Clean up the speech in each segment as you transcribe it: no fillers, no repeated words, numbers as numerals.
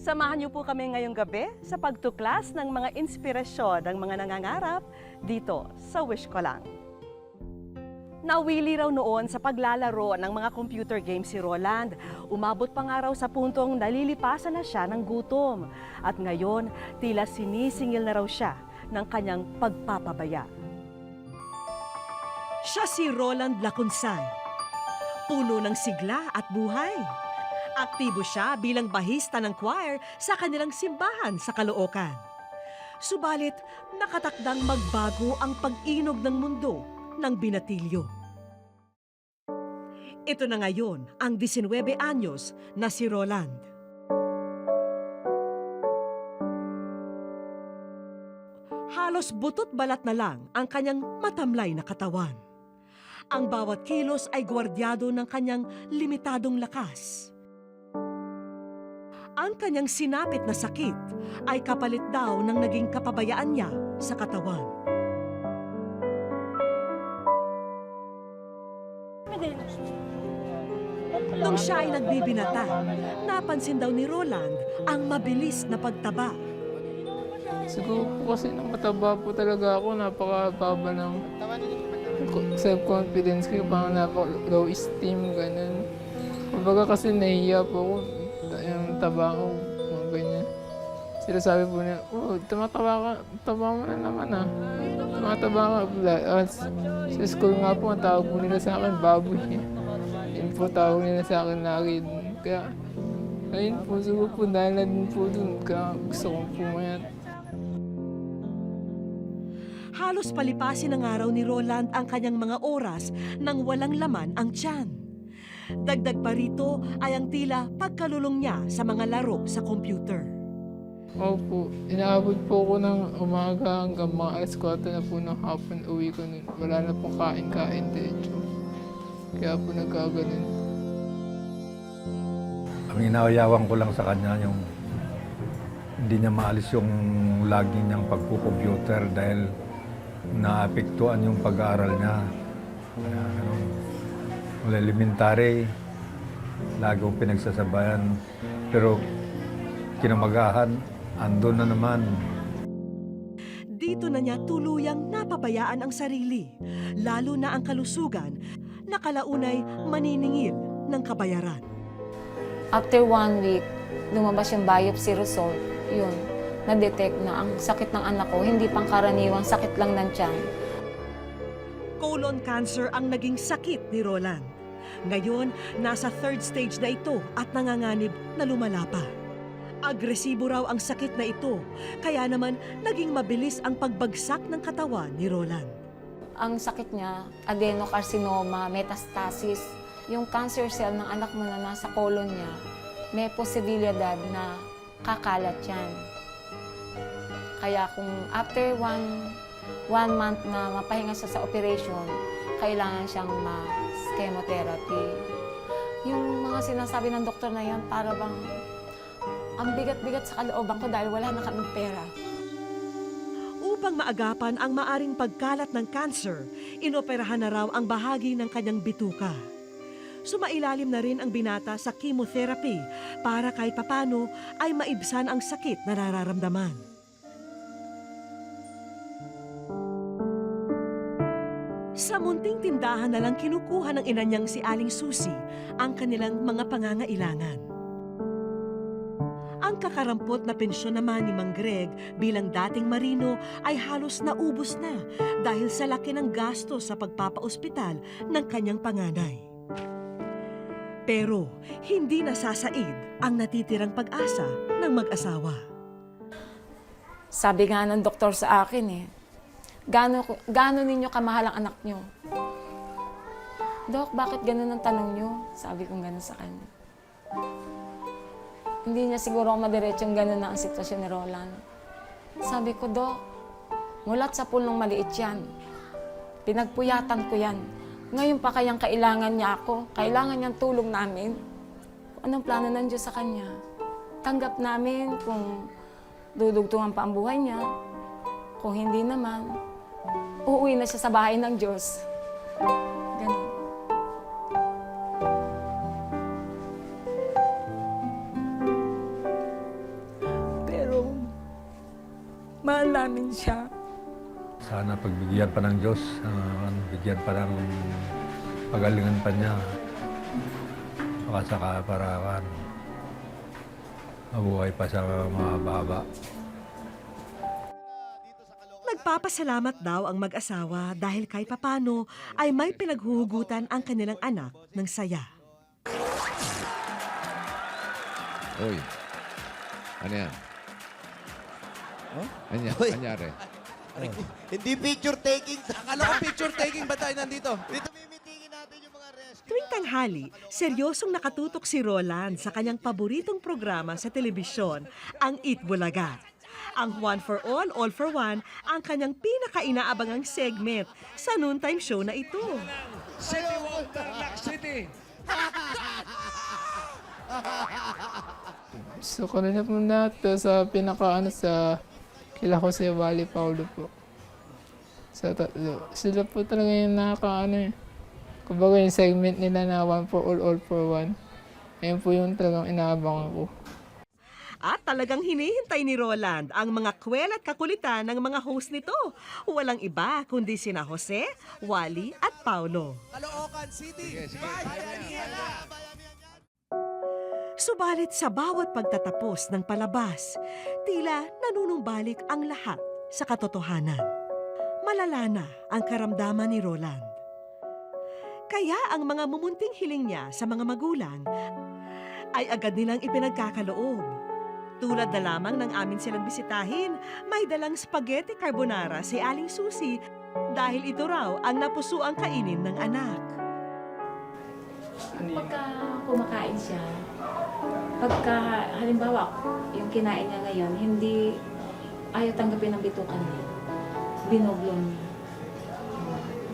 Samahan niyo po kami ngayong gabi sa pagtuklas ng mga inspirasyon ng mga nangangarap dito sa Wish Ko Lang. Nawili raw noon sa paglalaro ng mga computer games si Roland. Umabot pa nga raw sa puntong nalilipasan na siya ng gutom. At ngayon, tila sinisingil na raw siya ng kanyang pagpapabaya. Siya si Roland Lacunsay, puno ng sigla at buhay. Aktibo siya bilang bahista ng choir sa kanilang simbahan sa Caloocan. Subalit, nakatakdang magbago ang pag-inog ng mundo ng binatilyo. Ito na ngayon ang 19 anyos na si Roland. Halos butot balat na lang ang kanyang matamlay na katawan. Ang bawat kilos ay gwardyado ng kanyang limitadong lakas. Ang kanyang sinapit na sakit ay kapalit daw ng naging kapabayaan niya sa katawan. Nung siya ay nagbibinata, napansin daw ni Roland ang mabilis na pagtaba. Siguro po kasi nang mataba po talaga ako, napakababa ng self-confidence ko, parang napaka-low esteem, ganun. Kumbaga kasi nahihiya po ako, yung taba ko, mga ganyan. Sila sabi po niya, oh, taba mo na naman ah. Tumataba ka. Sa school nga po, ang tawag po nila sa akin, baboy. Yun po tawag nila sa akin lagi. Kaya, ayun po, siguro po, dahil na din po dun, kaya gusto kong pumayat. Halos palipasin ang araw ni Roland ang kanyang mga oras nang walang laman ang tiyan. Dagdag pa rito ay ang tila pagkalulong niya sa mga laro sa computer. Opo, inaabot po ko ng umaga hanggang mga alas 4 na po ng hapon uwi ko nun. Wala na pong kain-kain diretso. Kaya po nagkaganon. Ang inayawan ko lang sa kanya yung hindi niya maalis yung laging niyang pagko-computer dahil naapektuhan yung pag-aaral niya. Elementary, lagi kong pinagsasabayan. Pero kinamagahan, andun na naman. Dito na niya tuluyang napabayaan ang sarili, lalo na ang kalusugan na kalaunay maniningil ng kabayaran. After 1 week, lumabas yung biopsy result. Yun, na-detect na ang sakit ng anak ko, hindi pangkaraniwang sakit lang ng tiyan. Colon cancer ang naging sakit ni Roland. Ngayon, nasa 3rd stage na ito at nanganganib na lumala pa. Agresibo raw ang sakit na ito, kaya naman naging mabilis ang pagbagsak ng katawan ni Roland. Ang sakit niya, adenocarcinoma, metastasis. Yung cancer cell ng anak mo na nasa colon niya, may posibilidad na kakalat yan. Kaya kung after one month na mapahinga siya sa operation, kailangan siyang ma-chemotherapy. Yung mga sinasabi ng doktor na yan, para bang ang bigat-bigat sa kalooban ko dahil wala na kaming pera. Upang maagapan ang maaring pagkalat ng cancer, inoperahan na raw ang bahagi ng kanyang bituka. Sumailalim na rin ang binata sa chemotherapy para kahit papano ay maibsan ang sakit na nararamdaman. Sa munting tindahan na lang kinukuha ng ina niyang si Aling Susi ang kanilang mga pangangailangan. Ang kakarampot na pensyon naman ni Mang Greg bilang dating marino ay halos naubos na dahil sa laki ng gasto sa pagpapaospital ng kanyang panganay. Pero hindi nasasaid ang natitirang pag-asa ng mag-asawa. Sabi nga ng doktor sa akin gaano ninyo kamahal ang anak nyo? Dok, bakit ganun ang tanong nyo? Sabi kong ganun sa kanya. Hindi niya siguro madiretsyong ganun na ang sitwasyon ni Roland. Sabi ko, Dok, mulat sa pulong maliit yan. Pinagpuyatan ko yan. Ngayon pa kayang kailangan niya ako. Kailangan niyang tulong namin. Anong plano ng Diyos sa kanya? Tanggap namin kung dudugtungan pa ang buhay niya. Kung hindi naman, uuwi na siya sa bahay ng Diyos. Ganun. mahal namin siya. Sana pagbigyan pa ng Diyos, bigyan pa ng pagalingan pa niya. Baka saka para mabuhay pa sa mahaba. Nagpapasalamat daw ang mag-asawa dahil kahit papano ay may pinaghuhugutan ang kanilang anak ng saya. Uy, ano yan? Uy. Anyari? Hindi picture taking. Akala ko picture taking ba tayo nandito? Dito mimitingin natin yung mga rescue. Tuwing tanghali, seryosong nakatutok si Roland sa kanyang paboritong programa sa telebisyon, ang Eat Bulaga. Ang One for All for One, ang kanyang pinaka-inaabangang segment sa noontime show na ito. City Walker, Black City! Gusto ko rin na po nato sa sa kila Jose Wally Paulo po. Sa tatlo. Sila po talaga yung eh. Kumbaga yung segment nila na One for All for One. Ayun po yung talagang inaabangan ko. At talagang hinihintay ni Roland ang mga kwel at kakulitan ng mga host nito. Walang iba kundi sina Jose, Wally at Paulo. Caloocan City. Subalit sa bawat pagtatapos ng palabas, tila nanunumbalik ang lahat sa katotohanan. Malala na ang karamdaman ni Roland. Kaya ang mga mumunting hiling niya sa mga magulang ay agad nilang ipinagkakaloob. Tulad na lamang ng amin silang bisitahin, may dalang spaghetti carbonara si Aling Susi dahil ito raw ang napusuang kainin ng anak. Pagka kumakain siya, pagka halimbawa yung kinain niya ngayon, hindi ayaw tanggapin ng bitukan niya. Binoblong niya.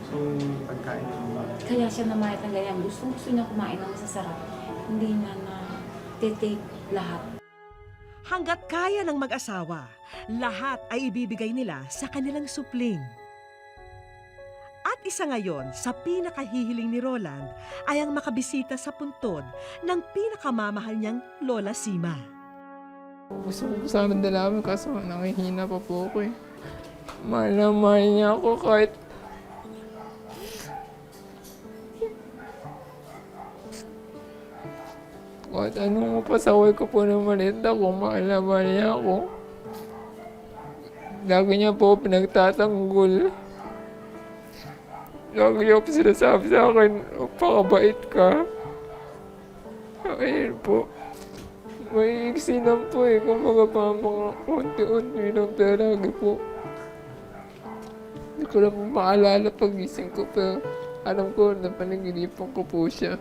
So, pagkain mo ba? Kaya siya namayat ng ganyan. Gusto niya kumain ng masasarap. Hindi niya na take lahat. Hanggat kaya ng mag-asawa, lahat ay ibibigay nila sa kanilang supling. At isa ngayon sa pinakahihiling ni Roland ay ang makabisita sa puntod ng pinakamamahal niyang Lola Sima. Gusto ko sana dalawin kaso nangihina pa po ako eh. Mahal na mahal niya ako kahit anong mapasaway ko po ng maliit ako, mahal na mahal niya ako. Lagi niya po pinagtatanggol. Lagi niya po sinasabi sa akin, pakabait ka. Ayun po. May iksi lang po eh, kumbaga pa mga unti-unti lang pero lagi po. Hindi ko lang po maalala pag-gising ko pero alam ko na panaginipan ko po siya.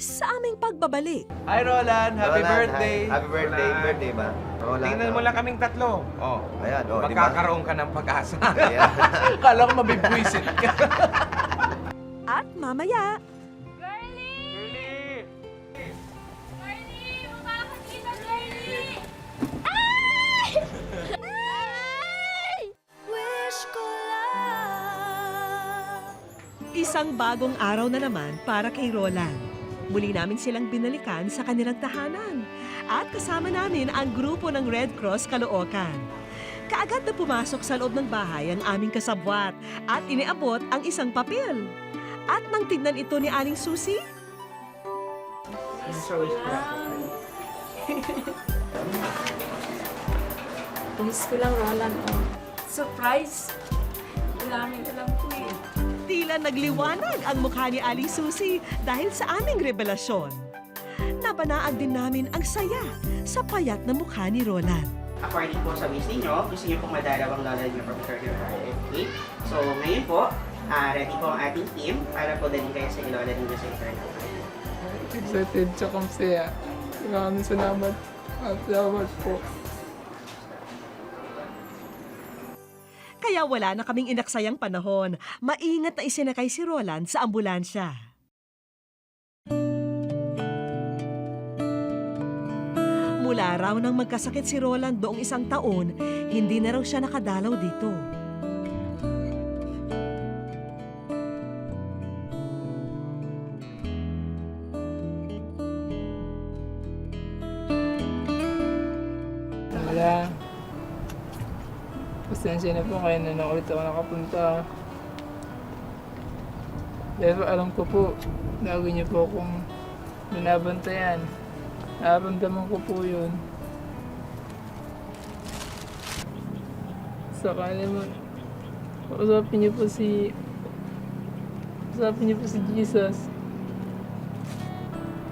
Sa aming pagbabalik, Hi Roland, happy Roland, birthday. hi. Happy birthday, birthday ba? Roland. Tingnan mo lang kaming tatlo. Oh. Ayan, di ba? Magkakaroon ka ng pag-asa. Ayan. Kala ko mabibwisit ka. at mamaya, isang bagong araw na naman para kay Roland. Muli namin silang binalikan sa kanilang tahanan at kasama namin ang grupo ng Red Cross Caloocan. Kaagad na pumasok sa loob ng bahay ang aming kasabwat at iniabot ang isang papel. At nang tignan ito ni Aling Susi, Wish ko lang, Roland. Oh. Surprise! Maraming alam ko eh. tila nagliwanag ang mukha ni Aling Susi dahil sa aming revelasyon. Nabanaan din namin ang saya sa payat na mukha ni Roland. According po sa wish ninyo, gusto niyo pong madalaw ang lola niyo from Victoria RFK. So ngayon po, ready po ang ating team para po dalhin kayo sa ilola ninyo sa Eternal Life. Excited tsaka masaya. Maraming salamat. Salamat po. Kaya wala na kaming inaksayang panahon. Maingat na isinakay si Roland sa ambulansya. Mula raw nang magkasakit si Roland noong 1 taon, hindi na raw siya nakadalaw dito. pasensya na po kaya na lang ulit ako nakapunta. Pero alam ko po, lagi niyo po akong binabantayan. Nararamdaman ko po yun. Saka naman, usapin niyo po si Jesus.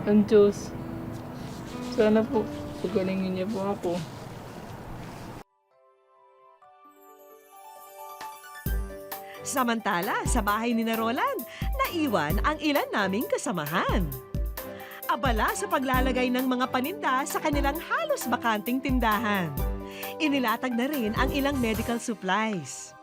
Ang Diyos. Sana po, pagalingin niya po ako. Samantala, sa bahay ni na Roland, naiwan ang ilan naming kasamahan. Abala sa paglalagay ng mga paninda sa kanilang halos bakanting tindahan. Inilatag na rin ang ilang medical supplies.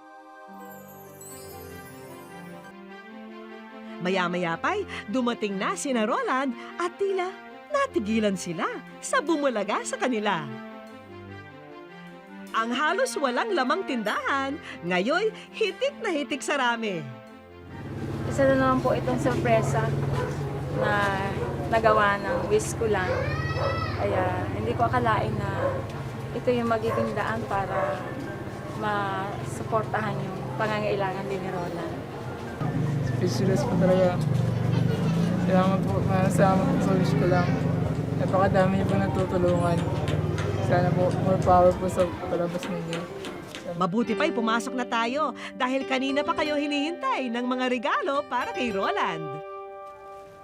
Maya-maya pa'y dumating na sina Roland at tila natigilan sila sa bumulaga sa kanila. Ang halos walang lamang tindahan, ngayoy hitik na hitik sa rami. Isa na naman po itong sorpresa na nagawa ng wish ko lang. Kaya hindi ko akalain na ito yung magiging daan para masuportahan yung pangangailangan din ni Roland. Speechless po talaga. Salamat po, salamat po sa wish ko lang. Napakadami niyo po natutulungan. Sana po more power po sa palabas ninyo. Mabuti pa'y pumasok na tayo dahil kanina pa kayo hinihintay ng mga regalo para kay Roland.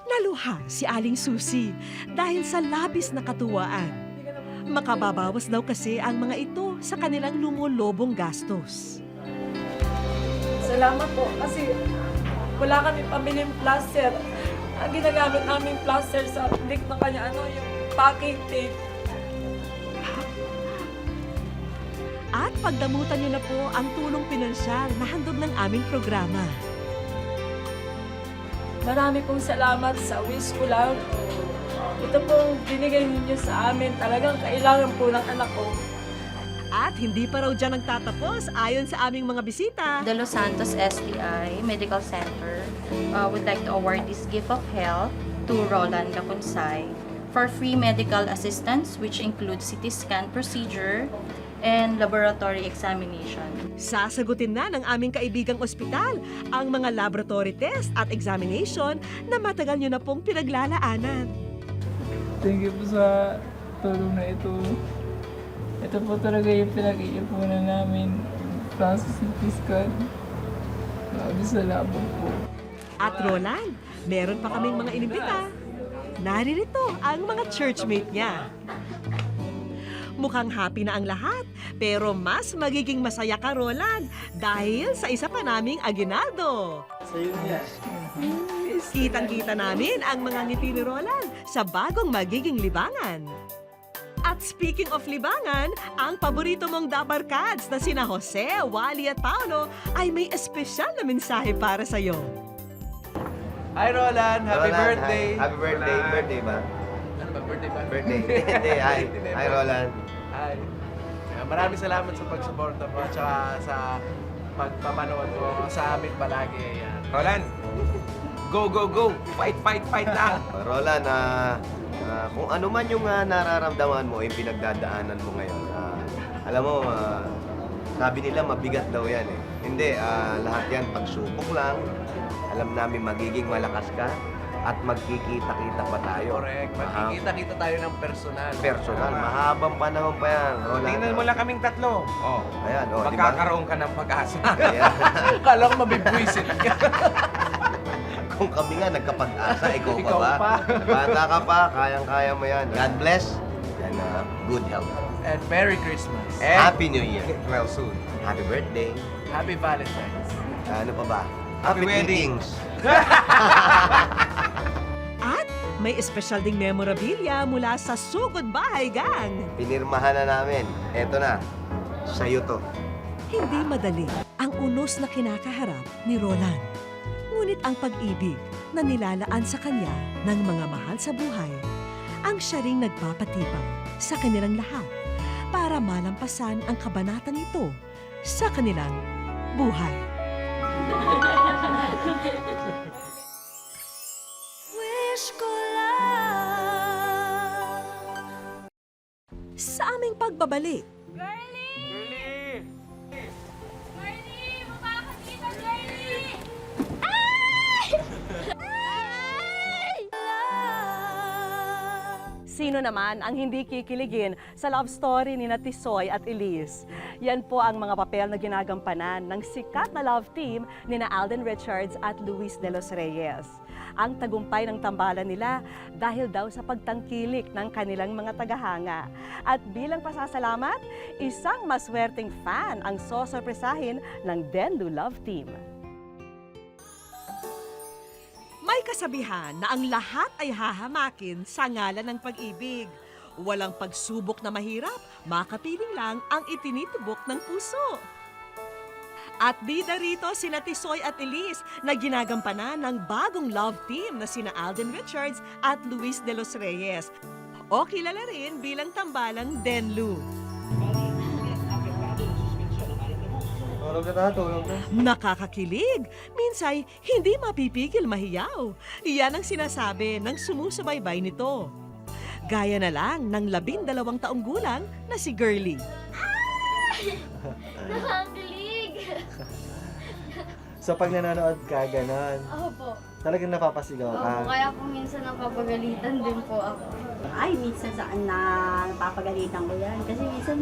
Naluha si Aling Susi dahil sa labis na katuwaan. Makababawas daw kasi ang mga ito sa kanilang lumulobong gastos. Salamat po kasi wala kami pamiling plaster. Ang ginagamit namin plaster sa lik ng kanya yung packing tape. At pagdamutan niyo na po ang tulong pinansyal na handog ng aming programa. Marami pong salamat sa wish ko lang. Ito pong binigay ninyo sa amin. Talagang kailangan po ng anak ko. At hindi pa raw dyan nagtatapos ayon sa aming mga bisita. The Los Santos STI Medical Center would like to award this gift of health to Roland Lacunsay for free medical assistance which includes CT scan procedure and laboratory examination. Sasagutin na ng aming kaibigang ospital ang mga laboratory test at examination na matagal nyo na pong pinaglalaanan. Thank you po sa tulong na ito. Ito po talaga yung pinag-iipunan namin. Francis CT scan. Maraming salamat po. At Roland, meron pa kaming mga inimbita. Naririto ang mga churchmate niya. Mukhang happy na ang lahat, pero mas magiging masaya ka, Roland, dahil sa isa pa naming aginaldo. Kitang-kita namin ang mga ngiti ni Roland sa bagong magiging libangan. At speaking of libangan, ang paborito mong dabarkads na sina Jose, Wally at Paolo ay may espesyal na mensahe para sa'yo. Hi, Roland. Happy Roland, birthday. hi. Happy birthday. Roland. Birthday ba? Ano ba? Birthday ba? Birthday. Hindi, hi. Hi, Roland. Hi. Maraming salamat sa pagsuporta mo at saka sa pagpapanood mo sa amin palagi. Ayan. Roland, go, go, go! Fight, fight, fight na! Roland, kung ano man yung nararamdaman mo, yung pinagdadaanan mo ngayon, alam mo, sabi nila mabigat daw yan eh. Hindi, lahat yan pagsubok lang. Alam namin magiging malakas ka at magkikita-kita pa tayo. Correct. Magkikita-kita tayo ng personal. Personal, mahabang panahon pa yan, Roland. Tingnan mo lang kaming tatlo. Oh. Ayan, di ba? Magkakaroon ka ng pag-asa. Ayan. Kala ko mabibwisit ka. Kung kami nga nagkapag-asa, ikaw Ikaw pa pa. ba? Bata ka pa, kayang-kaya mo yan. God bless and good health. And Merry Christmas. Happy New Year. Well soon. Happy birthday. Happy Valentine's. Ano pa ba? Happy wedding. Greetings. At may espesyal ding memorabilia mula sa Sugod Bahay Gang. Pinirmahan na namin. Eto na. Sa'yo to. Hindi madali ang unos na kinakaharap ni Roland. Ngunit ang pag-ibig na nilalaan sa kanya ng mga mahal sa buhay ang siya ring nagpapatibay sa kanilang lahat para malampasan ang kabanatang ito sa kanilang buhay. Wish ko lang sa aming pagbabalik. Sino naman ang hindi kikiligin sa love story ni Tisoy at Elise? Yan po ang mga papel na ginagampanan ng sikat na love team ni Alden Richards at Luis de los Reyes. Ang tagumpay ng tambalan nila dahil daw sa pagtangkilik ng kanilang mga tagahanga. At bilang pasasalamat, isang maswerteng fan ang sosorpresahin ng Denlu Love Team. May kasabihan na ang lahat ay hahamakin sa ngalan ng pag-ibig. Walang pagsubok na mahirap, makapiling lang ang itinitubok ng puso. At bida rito sina Tisoy at Elise na ginagampanan ng bagong love team na sina Alden Richards at Luis de los Reyes. O kilala rin bilang tambalang Denlu. Nakakakilig. Minsay, hindi mapipigil mahiyaw. Iyan ang sinasabi ng sumusubaybay nito. Gaya na lang ng 12 taong gulang na si Girlie. Nakakakilig! So pag nanonood ka, ganon, Opo. talagang napapasigaw ka. Opo, kaya po minsan napapagalitan din po ako. Ay, minsan saan na napapagalitan ko yan. Kasi minsan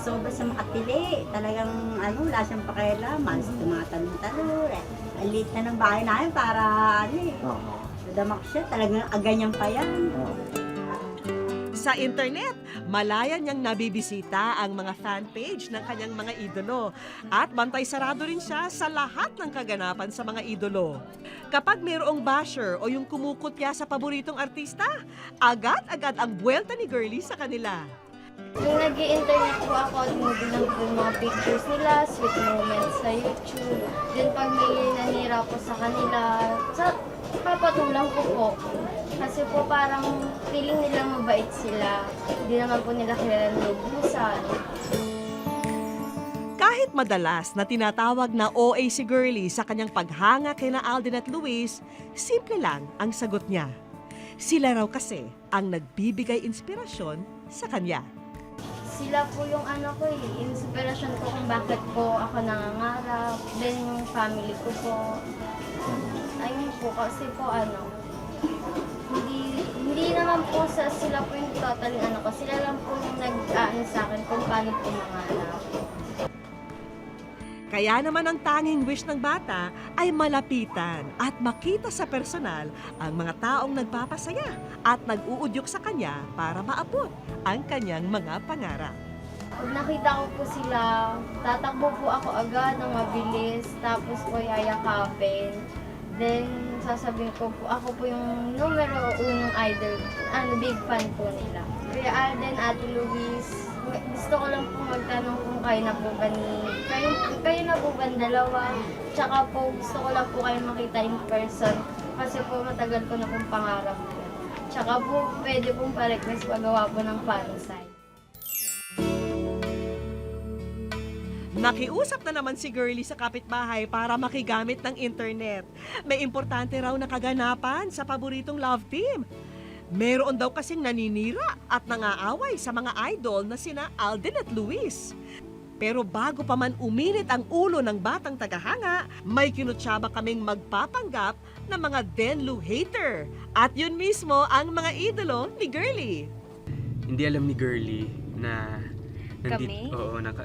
sobra sa makatili. Talagang wala siyang pakialaman. Tumatanong-tanong. Ang liit na ng bahay namin para damak siya. Talagang aganyan pa yan. Sa internet, malaya niyang nabibisita ang mga fan page ng kanyang mga idolo at bantay sarado rin siya sa lahat ng kaganapan sa mga idolo. Kapag mayroong basher o yung kumukutya sa paboritong artista, agad-agad ang buwelta ni Girlie sa kanila. Yung nag-i-internet po ako, bilang po yung mga pictures nila, sweet moments sa YouTube. Then pag may nanira po sa kanila, papatulang ko po. Kasi po parang feeling nilang mabait sila. Hindi naman po nila kilala ng lubusan. Kahit madalas na tinatawag na OA si Girlie sa kanyang paghanga kina Alden at Luis, simple lang ang sagot niya. Sila raw kasi ang nagbibigay inspirasyon sa kanya. Sila po yung inspirasyon ko kung bakit po ako nangangarap. Then yung family ko po. Ayun po, kasi po hindi naman po sila po yung totally ko. Sila lang po yung nag-aano sa akin kung paano po mangarap. Kaya naman ang tanging wish ng bata ay malapitan at makita sa personal ang mga taong nagpapasaya at nag-uudyok sa kanya para maabot ang kanyang mga pangarap. Pag nakita ko po sila, tatakbo po ako agad ng mabilis, tapos po yayakapin. Then, sasabihin ko po, ako po yung numero unong idol, big fan po nila. Kuya Alden, Ate Luis, gusto ko lang po magtanong kung kayo na po ba dalawa. Tsaka po, gusto ko lang po kayo makita in person, kasi po matagal ko na pong pangarap po. Tsaka po, pwede pong pa-request pagawa po ng fansite. Nakiusap na naman si Girlie sa kapitbahay para makigamit ng internet. May importante raw na kaganapan sa paboritong love team. Meron daw kasing naninira at nangaaway sa mga idol na sina Alden at Luis. Pero bago pa man uminit ang ulo ng batang tagahanga, may kinutsaba kaming magpapanggap ng mga Denlu hater. At yun mismo ang mga idolo ni Girlie. Hindi alam ni Girlie na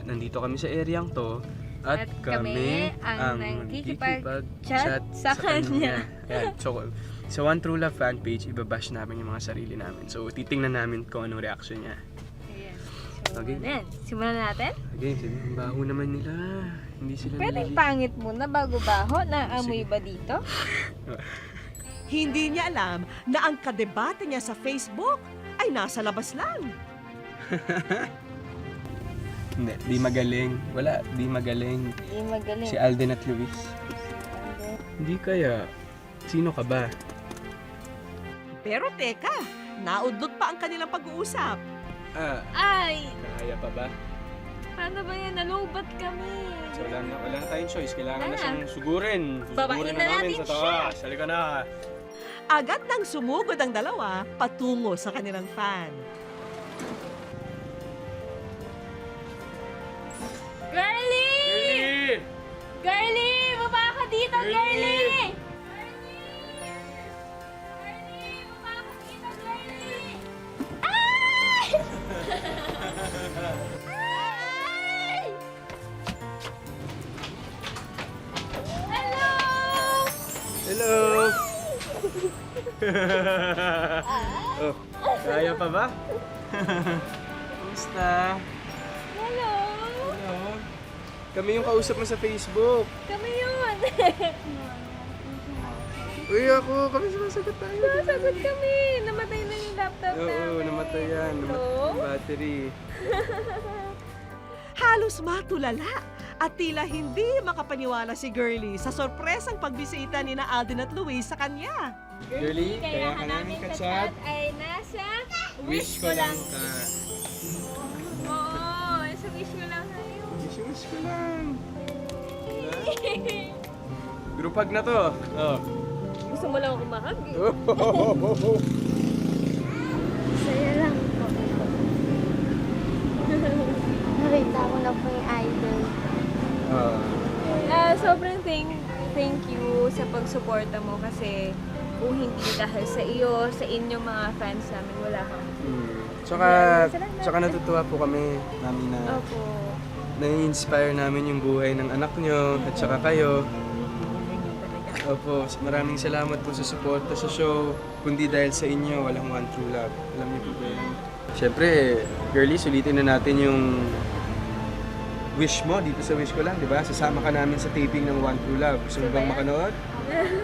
nandito kami sa areang to at kami ang nakikipag-chat sa kanya. Ayan, so, sa One True Love fan page, ibabash namin yung mga sarili namin. So, titingnan namin kung anong reaction niya. Ayan. So, okay. Simulan natin? Okay, sige. Baho naman nila. Hindi sila Pwedeng pangit muna bago baho. Naamoy ba dito? Hindi niya alam na ang kadebate niya sa Facebook ay nasa labas lang. Hindi, di magaling. Wala, di magaling. Hindi magaling. Si Alden at Luis. Hindi kaya. Sino ka ba? Pero teka, naudlot pa ang kanilang pag-uusap. Ay! Kaya pa ba? Paano ba yan? Nalubat kami. So, wala na tayong choice. Kailangan na siyang sugurin. Babain na natin sa taas. Halika na. Agad nang sumugod ang dalawa patungo sa kanilang fan. Girlie! Girlie! Baba ka dito, Girlie! Girlie! Baba ka dito, Girlie! Hello! Oh, kaya pa ba? Kumusta? Hello! Hello? Kami yung kausap mo sa Facebook. Kami yun! Uy, kami sumasagot tayo. Sasagot kami! Namatay na yung laptop Oo, namatay yan. Namatay yung battery. Halos matulala at tila hindi makapaniwala si Girlie sa sorpresang pagbisita ni na Alden at Luis sa kanya. Girlie, kaya ka namin ka-chat. Ay nasa Wish ko lang ka. Oo, sa wish ko lang kayo. Wish ko lang. Group hug na to. Oh. Gusto mo lang ako makag eh. Saya lang po. Nakita ko na po yung idol. Sobrang thank you sa pagsuporta mo kasi kung hindi dahil sa iyo, sa inyong mga fans namin, wala kang. Tsaka natutuwa po kami namin na Opo. na-inspire namin yung buhay ng anak nyo at saka kayo. Opo, maraming salamat po sa suporta sa show. Kundi dahil sa inyo, walang One True Love. Alam niyo po ba yan? Siyempre, Girlie, sulitin na natin yung wish mo dito sa Wish Ko Lang, di ba? Sasama ka namin sa taping ng One True Love. Gusto mo bang makanood?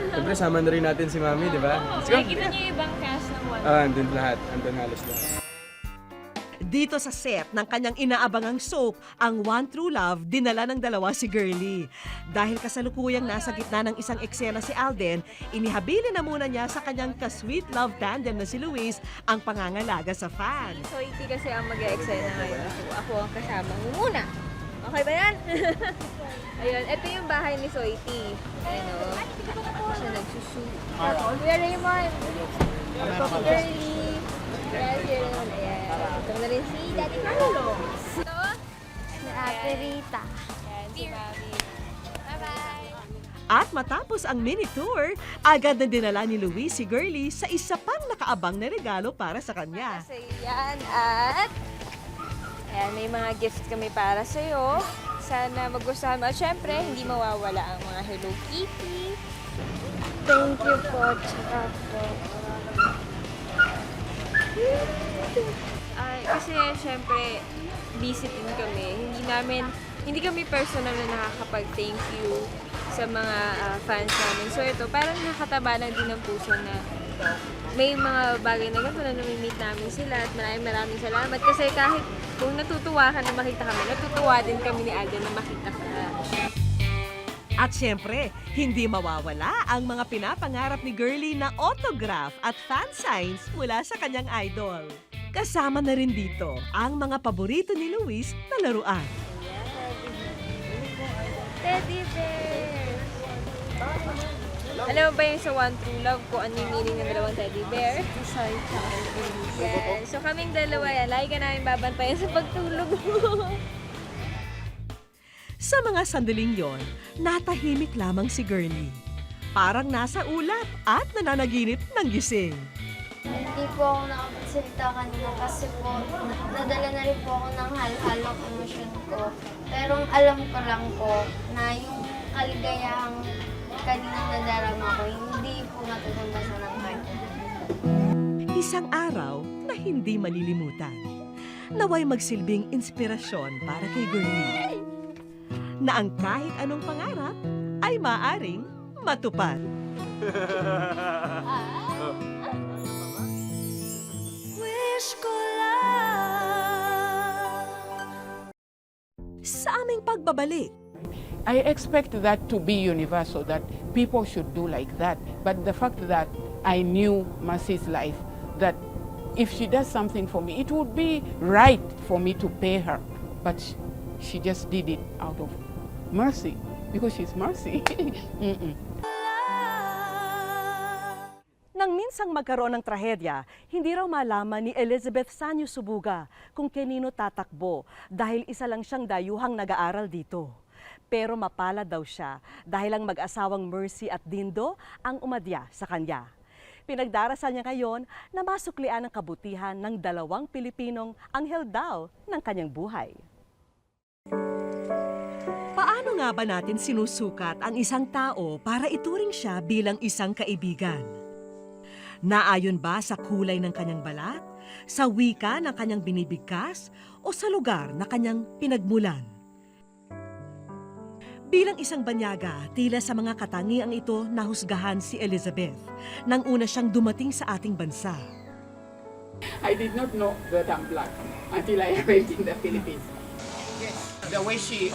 Siyempre, sama na rin natin si Mami, di ba? Let's go! Nakikita niyo yung ibang cast ng One. Andun lahat. Andun halos lahat. Dito sa set ng kanyang inaabangang soap, ang One True Love, dinala ng dalawa si Girlie. Dahil kasalukuyang nasa gitna ng isang eksena si Alden, inihabili na muna niya sa kanyang ka-sweet love tandem na si Luis ang pangangalaga sa fan. So, hindi kasi ang mag-e-excite na ngayon. Ako ang kasama mo muna. Okay ba yan? Ayun, ito yung bahay ni Soiti. Ayun o. Siya nagsusu. Kuya Raymond. Coffee Girlie. Yes, yun. Ayan. Ito na rin si Daddy Carlos. Ito? Si Ate Rita. Ayan, si Mami. Bye-bye. At matapos ang mini tour, agad na dinala ni Luis si Girlie sa isa pang nakaabang na regalo para sa kanya. Sa yan at ayan, may mga gifts kami para sa'yo. Sana magustuhan mo. At syempre, hindi mawawala ang mga Hello Kitty. Thank you po. Tsaka po. Kasi syempre, busy din kami. Hindi kami personal na nakakapag-thank you sa mga fans namin. So ito, parang nakataba lang din ng puso na may mga bagay na ganito na nami-meet namin sila at maraming salamat. Kasi kahit kung natutuwa ka na makita kami, natutuwa din kami ni Alden na makita ka. At syempre, hindi mawawala ang mga pinapangarap ni Girlie na autograph at fan signs mula sa kanyang idol. Kasama na rin dito ang mga paborito ni Luis na laruan. Teddy bear! Alam mo ba yung sa One True Love kung ano yung meaning ng dalawang teddy bear? Yan. So kaming dalawa yan, lagi ka namin babantayan sa pagtulog mo. Sa mga sandaling yon, natahimik lamang si Girlie. Parang nasa ulap at nananaginip ng gising. Hindi po ako nakapagsalita kanina kasi po nadala na rin po ako ng hal-halong emosyon ko. Pero alam ko lang po na yung kaligayahang kaninang nadarama ko, hindi po matutumbasan ng heart. Isang araw na hindi malilimutan. Naway magsilbing inspirasyon para kay Girlie. Na ang kahit anong pangarap ay maaring matupad. Wish ko lang. Sa aming pagbabalik, I expect that to be universal, that people should do like that. But the fact that I knew Mercy's life, that if she does something for me, it would be right for me to pay her. But she just did it out of mercy, because she's Mercy. Nang minsang magkaroon ng trahedya, hindi raw malaman ni Elizabeth Sanyo Subuga kung kanino tatakbo dahil isa lang siyang dayuhang nag-aaral dito. Pero mapalad daw siya dahil ang mag-asawang Mercy at Dindo ang umadya sa kanya. Pinagdarasal niya ngayon na masuklian ang kabutihan ng dalawang Pilipinong anghel daw ng kanyang buhay. Paano nga ba natin sinusukat ang isang tao para ituring siya bilang isang kaibigan? Naayon ba sa kulay ng kanyang balat, sa wika ng kanyang binibigkas, o sa lugar na kanyang pinagmulan? Bilang isang banyaga, tila sa mga katangiang ito nahusgahan si Elizabeth nang una siyang dumating sa ating bansa. I did not know that I'm black until I arrived in the Philippines. Yes, the way she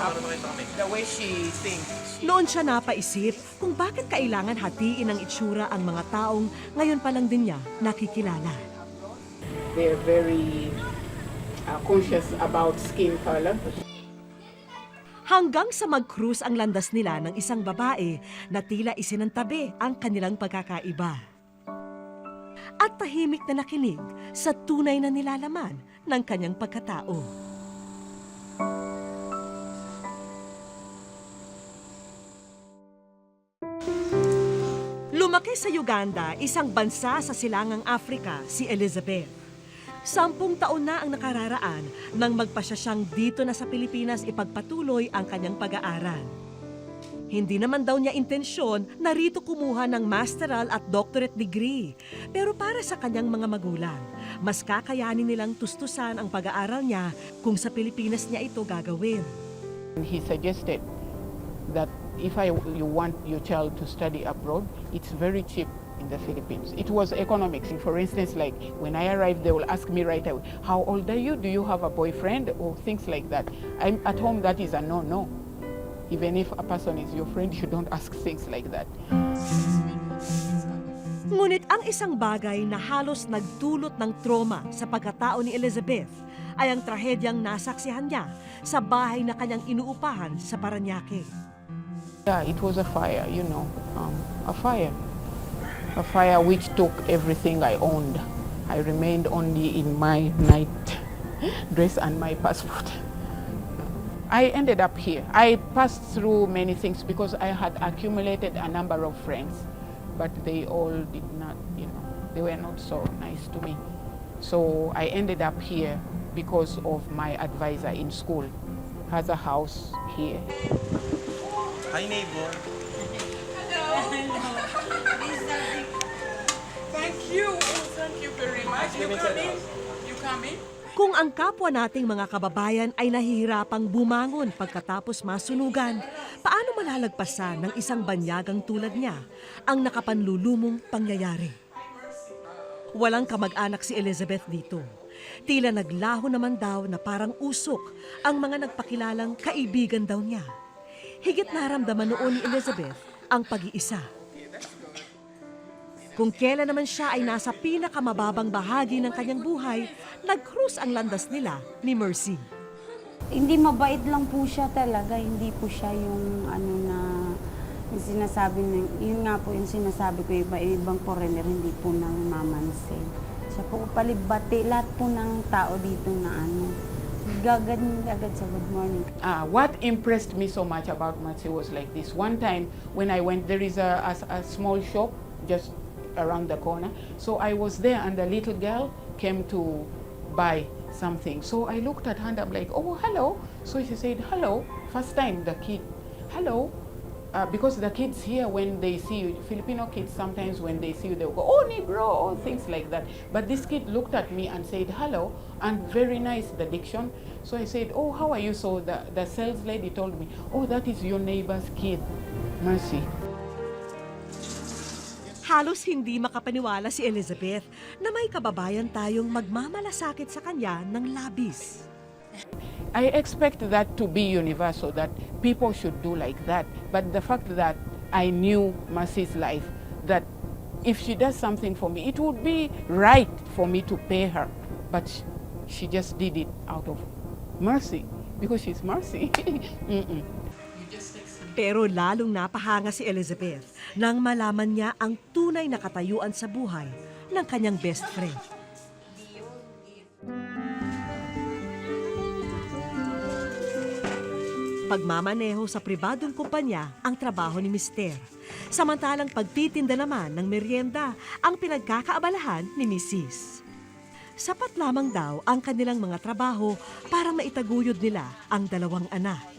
thinks. Noon siya napaisip kung bakit kailangan hatiin ng itsura ang mga taong ngayon pa lang din niya nakikilala. They're very conscious about skin color. Hanggang sa mag-cruise ang landas nila ng isang babae na tila isinantabi ang kanilang pagkakaiba. At tahimik na nakinig sa tunay na nilalaman ng kanyang pagkatao. Lumaki sa Uganda, isang bansa sa silangang Afrika, si Elizabeth. 10 taon na ang nakararaan nang magpasya siyang dito na sa Pilipinas ipagpatuloy ang kanyang pag-aaral. Hindi naman daw niya intensyon na rito kumuha ng masteral at doctorate degree. Pero para sa kanyang mga magulang, mas kakayanin nilang tustusan ang pag-aaral niya kung sa Pilipinas niya ito gagawin. He suggested that if you want your child to study abroad, it's very cheap in the Philippines. It was economics. For instance, like when I arrived, they will ask me right away, how old are you? Do you have a boyfriend? Or things like that. I'm at home, that is a no-no. Even if a person is your friend, you don't ask things like that. Ngunit ang isang bagay na halos nagdulot ng trauma sa pagkatao ni Elizabeth ay ang trahedyang nasaksihan niya sa bahay na kanyang inuupahan sa Parañaque. Yeah, it was a fire, you know, a fire. A fire which took everything I owned. I remained only in my night dress and my passport. I ended up here. I passed through many things because I had accumulated a number of friends, but they all did not, you know, they were not so nice to me. So I ended up here because of my advisor in school. Has a house here. Hi, neighbor. Thank you. Thank you very much. You come in? You come in? Kung ang kapwa nating mga kababayan ay nahihirapang bumangon pagkatapos masunugan, paano malalagpasan ng isang banyagang tulad niya ang nakapanlulumong pangyayari? Walang kamag-anak si Elizabeth dito. Tila naglaho naman daw na parang usok ang mga nagpakilalang kaibigan daw niya. Higit naramdaman noon ni Elizabeth ang pag-iisa. Kung kailan naman siya ay nasa pinakamababang bahagi ng kanyang buhay, nag-cruise ang landas nila ni Mercy. Hindi mabait lang po siya talaga, hindi po siya yung yung sinasabi, yun nga po yung sinasabi ko, ibang foreigner, hindi po nang mamansin. Siya po palibati, lahat po ng tao dito na agad sa good morning. What impressed me so much about Mercy was like this. One time when I went, there is a small shop just around the corner. So I was there and the little girl came to buy something. So I looked at her and I'm like, oh, hello. So she said, hello. First time the kid, hello. Because the kids here, when they see you, Filipino kids, sometimes when they see you, they'll go, oh, Negro, or things like that. But this kid looked at me and said, hello, and very nice, the diction. So I said, oh, how are you? So the sales lady told me, oh, that is your neighbor's kid, Mercy. Halos hindi makapaniwala si Elizabeth na may kababayan tayong magmamalasakit sa kanya ng labis. I expect that to be universal, that people should do like that. But the fact that I knew Mercy's life, that if she does something for me, it would be right for me to pay her. But she just did it out of mercy, because she's Mercy. Pero lalong napahanga si Elizabeth nang malaman niya ang tunay na katayuan sa buhay ng kanyang best friend. Pagmamaneho sa pribadong kumpanya ang trabaho ni Mister. Samantalang pagtitinda naman ng merienda ang pinagkakaabalahan ni Mrs. Sapat lamang daw ang kanilang mga trabaho para maitaguyod nila ang 2 anak.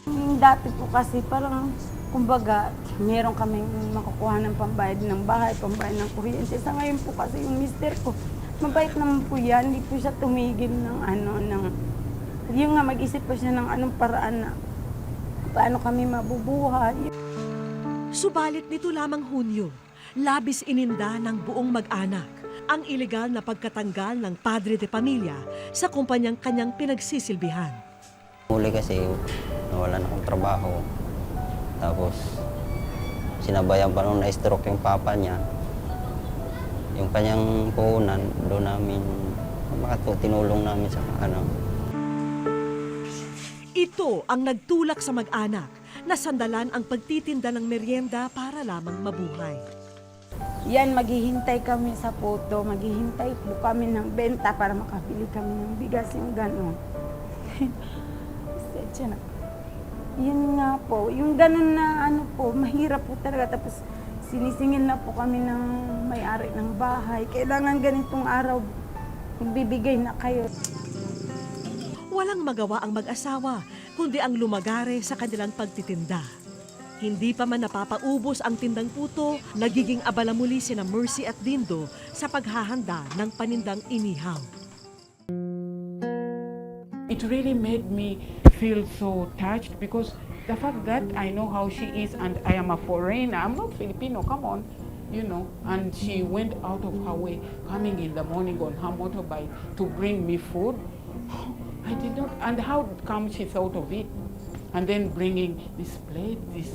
Yung dati po kasi parang, kumbaga, meron kaming makukuha ng pambayad ng bahay, pambayad ng kuryente. Sa ngayon po kasi yung mister ko, mabait naman po yan, hindi po siya tumigil ng yung nga mag-isip pa siya ng anong paraan na paano kami mabubuhay. Subalit nito lamang Hunyo, labis ininda ng buong mag-anak ang ilegal na pagkatanggal ng padre de pamilya sa kumpanyang kanyang pinagsisilbihan. Huli kasi nawalan akong trabaho. Tapos sinabayan pa nung na-stroke yung papa niya. Yung kanyang puhunan, doon namin, tinulong namin sa Ito ang nagtulak sa mag-anak na sandalan ang pagtitinda ng merienda para lamang mabuhay. Yan, maghihintay kami sa puto, maghihintay po kami ng benta para makabili kami ng bigas, yung gano'n. Yun nga po, yung gano'n na mahirap po talaga. Tapos sinisingil na po kami ng may-ari ng bahay. Kailangan ganitong araw, bibigay na kayo. Walang magawa ang mag-asawa, kundi ang lumagare sa kanilang pagtitinda. Hindi pa man napapaubos ang tindang puto, nagiging abala muli sina Mercy at Dindo sa paghahanda ng panindang inihaw. It really made me feel so touched because the fact that I know how she is and I am a foreigner, I'm not Filipino, come on, you know, and she went out of her way, coming in the morning on her motorbike to bring me food. I did not, and how come she thought of it? And then bringing this plate, this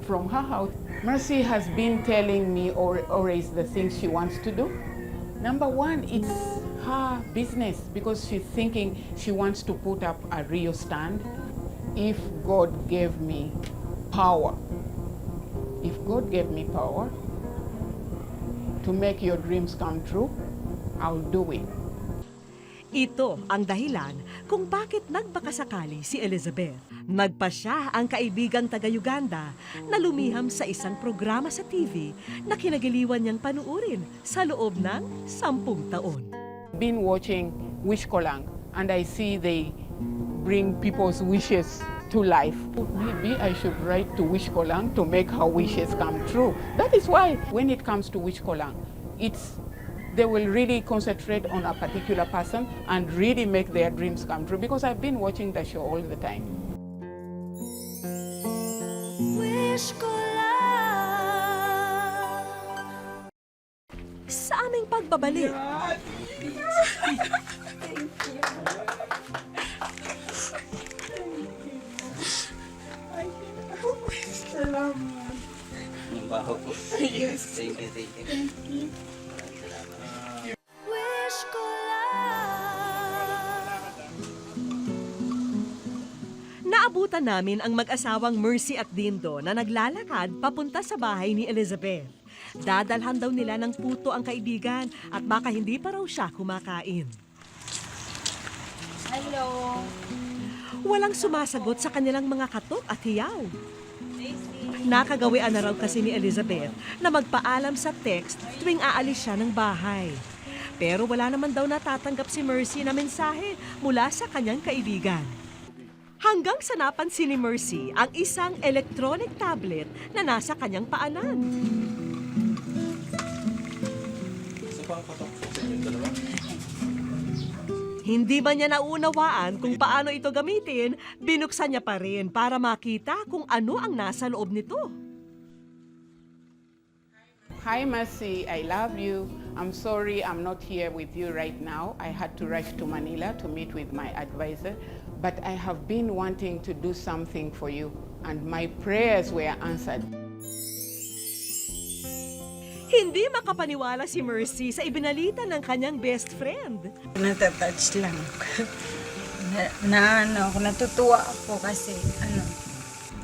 from her house. Mercy has been telling me always the things she wants to do. Number one, it's her business because she's thinking she wants to put up a Rio stand. If God gave me power, to make your dreams come true, I'll do it. Ito ang dahilan kung bakit nagbakasakali si Elizabeth. Nagpasya ang kaibigang taga-Uganda na lumiham sa isang programa sa TV na kinagiliwan niyang panuurin sa loob ng 10 taon. Been watching Wish Ko Lang and I see they bring people's wishes to life. Maybe I should write to Wish Ko Lang to make her wishes come true. That is why when it comes to Wish Ko Lang, they will really concentrate on a particular person and really make their dreams come true because I've been watching the show all the time. Wish ko lang sa aming pagbabalik. Salamat. Ang baho po. Yes. Thank you, thank you. Thank you. Wish ko lang. Naabutan namin ang mag-asawang Mercy at Dindo na naglalakad papunta sa bahay ni Elizabeth. Dadalhan daw nila ng puto ang kaibigan at baka hindi pa raw siya kumakain. Hello. Walang sumasagot sa kanilang mga katok at hiyaw. Nakagawian na raw kasi ni Elizabeth na magpaalam sa text tuwing aalis siya ng bahay. Pero wala naman daw natatanggap si Mercy na mensahe mula sa kanyang kaibigan. Hanggang sa napansin ni Mercy ang isang electronic tablet na nasa kanyang paanan. Hindi man niya naunawaan kung paano ito gamitin, binuksan niya pa rin para makita kung ano ang nasa loob nito. Hi, Mercy. I love you. I'm sorry I'm not here with you right now. I had to rush to Manila to meet with my advisor, but I have been wanting to do something for you, and my prayers were answered. Hindi makapaniwala si Mercy sa ibinalita ng kanyang best friend. Natatouch lang ako. Natutuwa ako kasi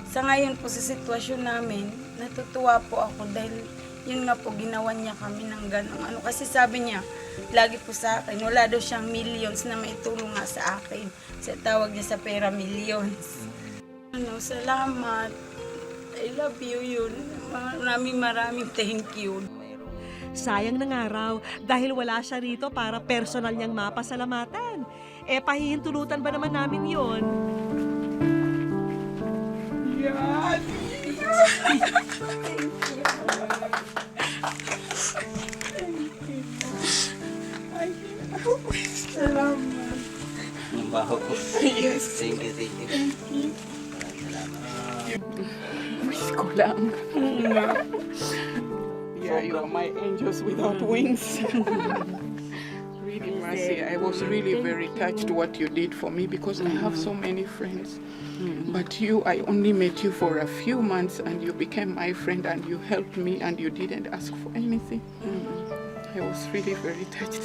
sa ngayon po sa sitwasyon namin, natutuwa po ako dahil yun nga po ginawa niya kami ng ganong kasi sabi niya, lagi po sa akin, wala daw siyang millions na maitulong nga sa akin. Sa tawag niya sa pera, millions. Salamat. I love you yun. Maraming thank you. Sayang na nga raw dahil wala siya rito para personal niyang mapasalamatan. Pahihintulutan ba naman namin yon? Salamat. Ang baho po. Yes. Thank you, thank you. Wish ko lang na yeah, you are my angels without wings. Really, Mercy, I was really very touched what you did for me because I have so many friends. But you, I only met you for a few months and you became my friend and you helped me and you didn't ask for anything. I was really very touched.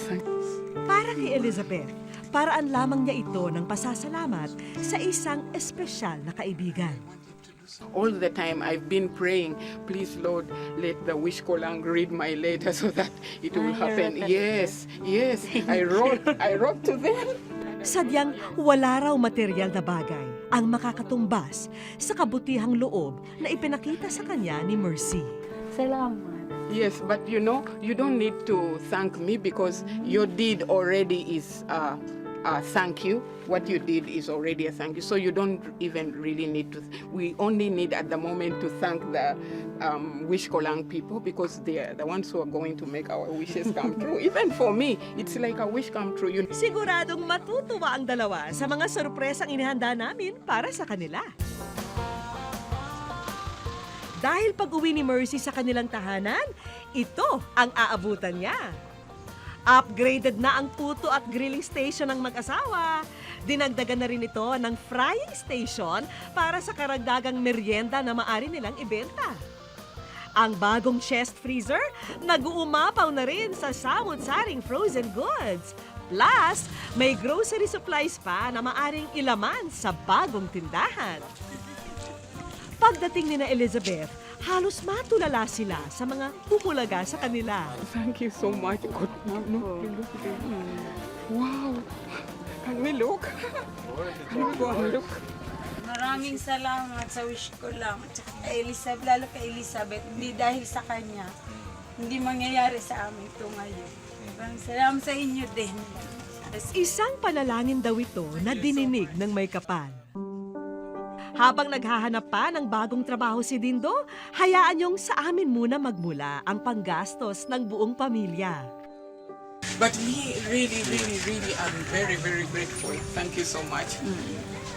Para kay Elizabeth, paraan lamang niya ito ng pasasalamat sa isang espesyal na kaibigan. All the time I've been praying, please Lord, let the wish ko lang read my letter so that it will happen. Yes, yes. I wrote to them. Sadyang wala raw material na bagay ang makakatumbas sa kabutihang loob na ipinakita sa kanya ni Mercy. Salamat. Yes, but you know, you don't need to thank me because your deed already is thank you. What you did is already a thank you. So you don't even really need to. We only need at the moment to thank the Wish Ko Lang people because they are the ones who are going to make our wishes come true. Even for me, it's like a wish come true. Siguradong matutuwa ang dalawa sa mga sorpresang inihanda namin para sa kanila. Dahil pag-uwi ni Mercy sa kanilang tahanan, ito ang aabutan niya. Upgraded na ang puto at grilling station ng mag-asawa. Dinagdagan na rin ito ng frying station para sa karagdagang merienda na maaari nilang ibenta. Ang bagong chest freezer, nag-uumapaw na rin sa samut-saring frozen goods. Plus, may grocery supplies pa na maaring ilaman sa bagong tindahan. Pagdating ni na Elizabeth, halos matulala sila sa mga pumulaga sa kanila. Thank you so much. Good. Wow. Can we look? Can we go and look? Maraming salamat sa wish ko lang. At saka kay Elizabeth, lalo kay Elizabeth, hindi dahil sa kanya, hindi mangyayari sa amin ito ngayon. Maraming salamat sa inyo din. Isang panalangin daw ito na dininig ng may kapal. Habang naghahanap pa ng bagong trabaho si Dindo, hayaan niyong sa amin muna magmula ang panggastos ng buong pamilya. But me, really, I'm very, very grateful. Thank you so much.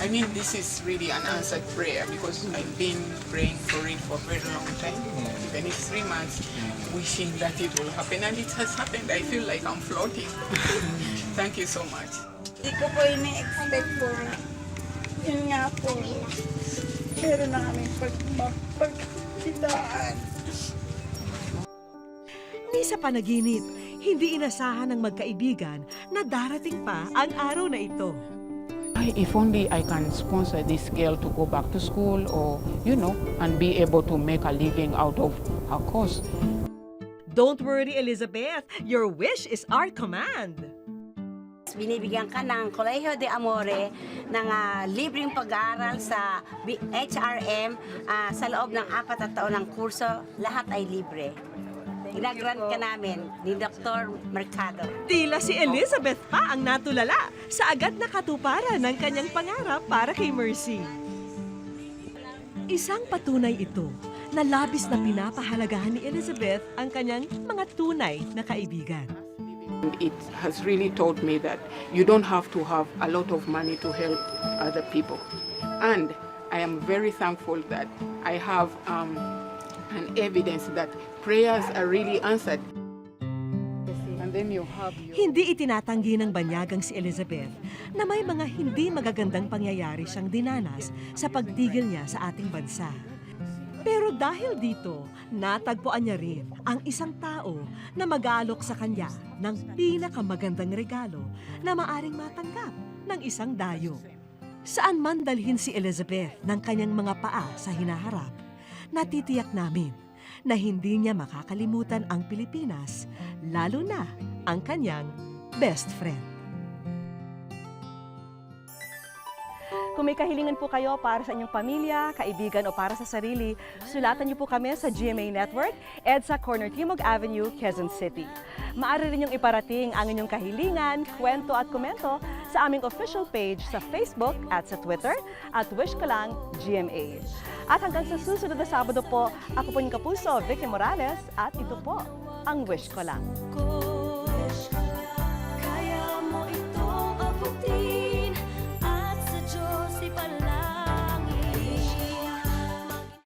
I mean, this is really an answered prayer because I've been praying for it for a very long time, even if 3 months, wishing that it will happen. And it has happened. I feel like I'm floating. Thank you so much. Hindi ko po ini-expect po na yun nga po. Meron na kami pagkitaan. Ni sa panaginip, hindi inasahan ng magkaibigan na darating pa ang araw na ito. If only I can sponsor this girl to go back to school or, you know, and be able to make a living out of her course. Don't worry, Elizabeth. Your wish is our command. Binibigyan ka ng Colegio de Amore ng libreng pag-aaral sa HRM sa loob ng 4 na taon ng kurso. Lahat ay libre. Ginagrant ka namin ni Dr. Mercado. Tila si Elizabeth pa ang natulala sa agad na katuparan ng kanyang pangarap para kay Mercy. Isang patunay ito na labis na pinapahalagahan ni Elizabeth ang kanyang mga tunay na kaibigan. It has really taught me that you don't have to have a lot of money to help other people. And I am very thankful that I have an evidence that prayers are really answered. And then you have Hindi itinatanggi ng banyagang si Elizabeth na may mga hindi magagandang pangyayari siyang dinanas sa pagtigil niya sa ating bansa. Pero dahil dito, natagpuan niya rin ang isang tao na mag-aalok sa kanya ng pinakamagandang regalo na maaring matanggap ng isang dayo. Saan man dalhin si Elizabeth ng kanyang mga paa sa hinaharap, natitiyak namin na hindi niya makakalimutan ang Pilipinas, lalo na ang kanyang best friend. Kung may kahilingan po kayo para sa inyong pamilya, kaibigan o para sa sarili, sulatan niyo po kami sa GMA Network, EDSA Corner Timog Avenue, Quezon City. Maaari rin niyong iparating ang inyong kahilingan, kwento at komento sa aming official page sa Facebook at sa Twitter at Wish Ko Lang GMA. At hanggang sa susunod na Sabado po, ako po yung kapuso, Vicky Morales, at ito po ang Wish Ko Lang.